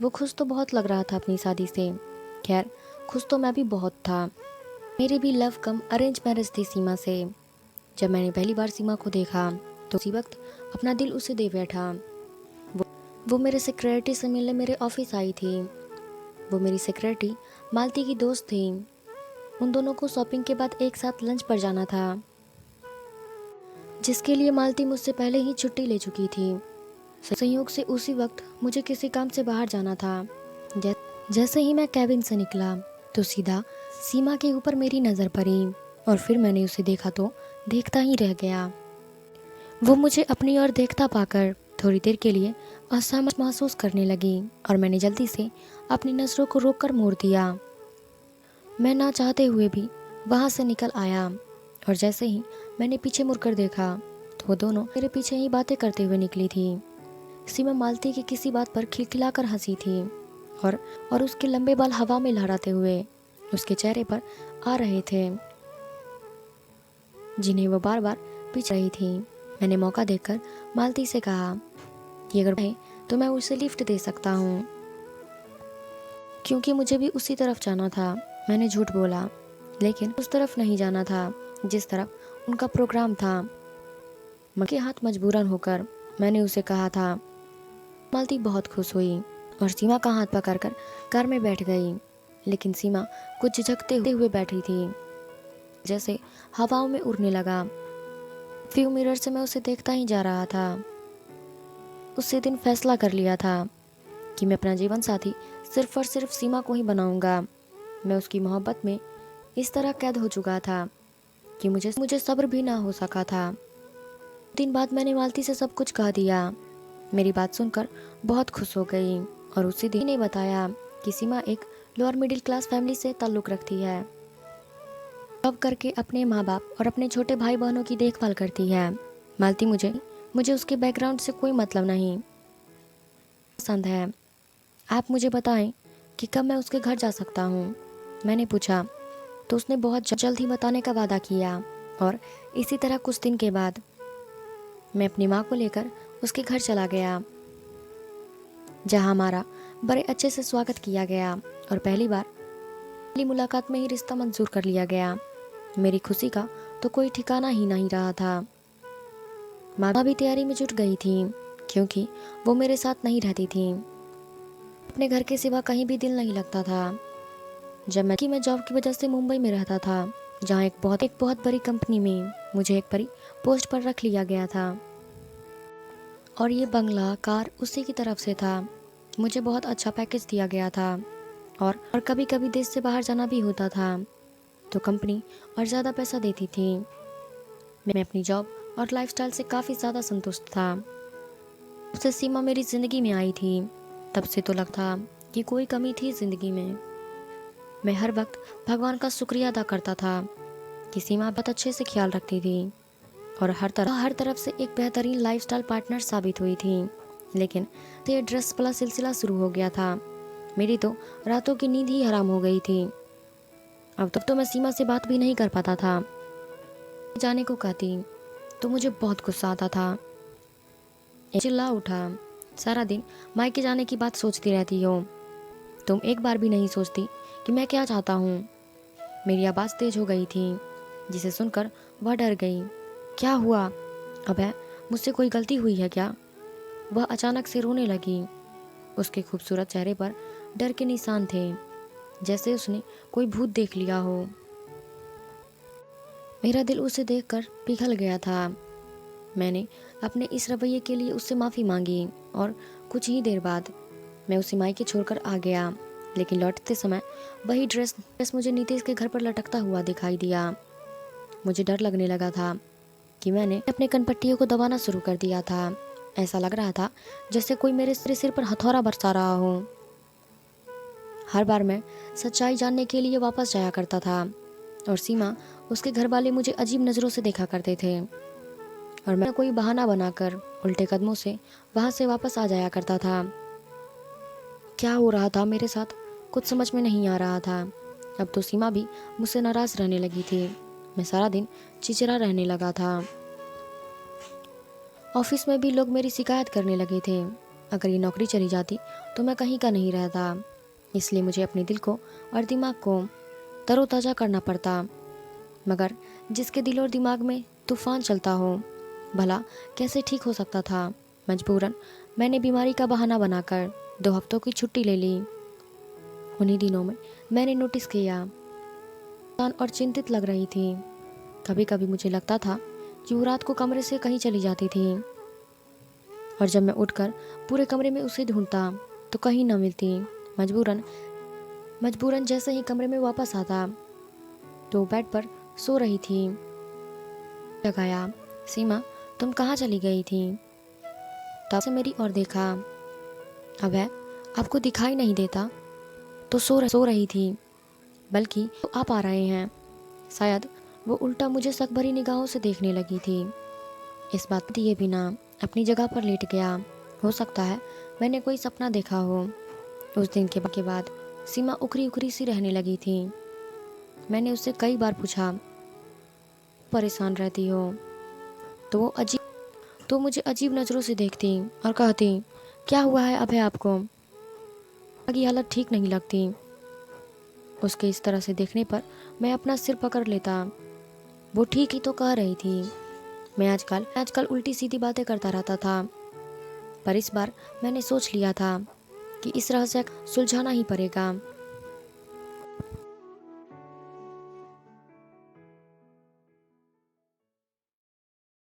वो खुश तो बहुत लग रहा था अपनी शादी से। खैर, खुश तो मैं भी बहुत था। मेरी भी लव कम अरेंज मैरिज थी सीमा से। जब मैंने पहली बार सीमा को देखा तो उसी वक्त अपना दिल उसे दे बैठा। वो वो मेरे सेक्रेटरी से मिलने मेरे ऑफिस आई थी। वो मेरी सेक्रेटरी मालती की दोस्त थी। उन दोनों को शॉपिंग के बाद एक साथ लंच पर जाना था, जिसके लिए मालती मुझसे पहले ही छुट्टी ले चुकी थी। संयोग से उसी वक्त मुझे किसी काम से बाहर जाना था। जैसे ही मैं कैबिन से निकला तो सीधा सीमा के ऊपर मेरी नज़र पड़ी और फिर मैंने उसे देखा तो देखता ही रह गया। वो मुझे अपनी ओर देखता पाकर थोड़ी देर के लिए असहमत महसूस करने लगी और मैंने जल्दी से अपनी नज़रों को रोककर मोड़ दिया। मैं ना चाहते हुए भी वहाँ से निकल आया और जैसे ही मैंने पीछे मुड़कर देखा तो वो दोनों मेरे पीछे ही बातें करते हुए निकली थी। सीमा मालती की किसी बात पर खिलखिलाकर हंसी थी और उसके लंबे बाल हवा में लहराते हुए उसके चेहरे पर आ रहे थे, जिन्हें वो बार बार पीछ रही थी। मैंने मौका देखकर मालती से कहा कि अगर है तो मैं उसे लिफ्ट दे सकता हूँ, क्योंकि मुझे भी उसी तरफ जाना था। मैंने झूठ बोला, लेकिन उस तरफ नहीं जाना था जिस तरफ उनका प्रोग्राम था। के हाथ मजबूरन होकर मैंने उसे कहा था। मालती बहुत खुश हुई और सीमा का हाथ पकड़कर कार में बैठ गई, लेकिन सीमा कुछ झिझकते हुए बैठी थी, जैसे हवाओं में उड़ने लगा। व्यू मिरर से मैं उसे देखता ही जा रहा था। उसी दिन फैसला कर लिया था कि मैं अपना जीवन साथी सिर्फ और सिर्फ सीमा को ही बनाऊंगा। मैं उसकी मोहब्बत में इस तरह कैद हो चुका था कि मुझे सब्र भी ना हो सका था। दिन बाद मैंने मालती से सब कुछ कह दिया। मेरी बात सुनकर बहुत खुश हो गई और उसी दिन ने बताया कि सीमा एक लोअर मिडिल क्लास फैमिली से ताल्लुक़ रखती है, जॉब करके अपने माँ बाप और अपने छोटे भाई बहनों की देखभाल करती है। मालती मुझे उसके बैकग्राउंड से कोई मतलब नहीं पसंद है। आप मुझे बताएं कि कब मैं उसके घर जा सकता हूँ। मैंने पूछा तो उसने बहुत जल्द ही बताने का वादा किया और इसी तरह कुछ दिन के बाद मैं अपनी माँ को लेकर उसके घर चला गया, जहाँ हमारा बड़े अच्छे से स्वागत किया गया और पहली मुलाकात में ही रिश्ता मंजूर कर लिया गया। मेरी खुशी का तो कोई ठिकाना ही नहीं रहा था। माँ भी तैयारी में जुट गई थी, क्योंकि वो मेरे साथ नहीं रहती थी। अपने घर के सिवा कहीं भी दिल नहीं लगता था। जब मैं जॉब की वजह से मुंबई में रहता था, जहाँ एक बहुत बड़ी कंपनी में मुझे एक बड़ी पोस्ट पर रख लिया गया था और ये बंगला कार उसी की तरफ से था। मुझे बहुत अच्छा पैकेज दिया गया था और कभी कभी देश से बाहर जाना भी होता था तो कंपनी और ज़्यादा पैसा देती थी। मैं अपनी जॉब और लाइफस्टाइल से काफ़ी ज़्यादा संतुष्ट था। उससे सीमा मेरी ज़िंदगी में आई थी, तब से तो लगता कि कोई कमी थी ज़िंदगी में। मैं हर वक्त भगवान का शुक्रिया अदा करता था कि सीमा बहुत अच्छे से ख्याल रखती थी और हर तरफ से एक बेहतरीन लाइफस्टाइल पार्टनर साबित हुई थी। लेकिन ये ड्रेस वाला सिलसिला शुरू हो गया था। मेरी तो रातों की नींद ही हराम हो गई थी। अब तब तो मैं सीमा से बात भी नहीं कर पाता था। जाने को कहती तो मुझे बहुत गुस्सा आता था। चिल्ला उठा, सारा दिन मायके जाने की बात सोचती रहती हो। तुम एक बार भी नहीं सोचती कि मैं क्या चाहता हूँ। मेरी आवाज़ तेज हो गई थी, जिसे सुनकर वह डर गई। क्या हुआ? अबे, मुझसे कोई गलती हुई है क्या? वह अचानक से रोने लगी। उसके खूबसूरत चेहरे पर डर के निशान थे, जैसे उसने कोई भूत देख लिया हो। मेरा दिल उसे देखकर पिघल गया था। मैंने अपने इस रवैये के लिए उससे माफ़ी मांगी और कुछ ही देर बाद मैं उसे मायके छोड़कर आ गया। लेकिन लौटते समय वही ड्रेस मुझे नीतीश के घर पर लटकता हुआ दिखाई दिया। मुझे डर लगने लगा था कि मैंने अपने कनपट्टियों को दबाना शुरू कर दिया था। ऐसा लग रहा था जैसे कोई मेरे सिर पर हथौड़ा बरसा रहा हो। हर बार मैं सच्चाई जानने के लिए वापस जाया करता था और सीमा, उसके घर वाले मुझे अजीब नज़रों से देखा करते थे और मैं कोई बहाना बनाकर उल्टे कदमों से वहाँ से वापस आ जाया करता था। क्या हो रहा था मेरे साथ कुछ समझ में नहीं आ रहा था। अब तो सीमा भी मुझसे नाराज़ रहने लगी थी। मैं सारा दिन चिड़चिड़ा रहने लगा था। ऑफिस में भी लोग मेरी शिकायत करने लगे थे। अगर ये नौकरी चली जाती तो मैं कहीं का नहीं रहता, इसलिए मुझे अपने दिल को और दिमाग को तरोताज़ा करना पड़ता। मगर जिसके दिल और दिमाग में तूफान चलता हो, भला कैसे ठीक हो सकता था। मजबूरन मैंने बीमारी का बहाना बनाकर 2 हफ्तों की छुट्टी ले ली। उन्हीं दिनों में मैंने नोटिस किया परेशान और चिंतित लग रही थी। कभी कभी मुझे लगता था कि वो रात को कमरे से कहीं चली जाती थी, और जब मैं उठकर पूरे कमरे में उसे ढूंढता तो कहीं न मिलती। मजबूरन मजबूरन जैसे ही कमरे में वापस आता तो वो बेड पर सो रही थी। जगाया, सीमा तुम कहाँ चली गई थी? तब से मेरी ओर देखा। अबे आपको दिखाई नहीं देता? तो सो रही थी, बल्कि तो आप आ रहे हैं। शायद वो उल्टा मुझे शक भरी निगाहों से देखने लगी थी। इस बात दिए बिना अपनी जगह पर लेट गया। हो सकता है मैंने कोई सपना देखा हो। उस दिन के बाद सीमा उखरी उखरी सी रहने लगी थी। मैंने उससे कई बार पूछा, परेशान रहती हो? तो मुझे अजीब नज़रों से देखती और कहती, क्या हुआ है अभय आपको? की हालत ठीक नहीं लगती। उसके इस तरह से देखने पर मैं अपना सिर पकड़ लेता। वो ठीक ही तो कह रही थी। मैं आजकल उल्टी सीधी बातें करता रहता था, पर इस बार मैंने सोच लिया था कि इस रहस्य को सुलझाना ही पड़ेगा।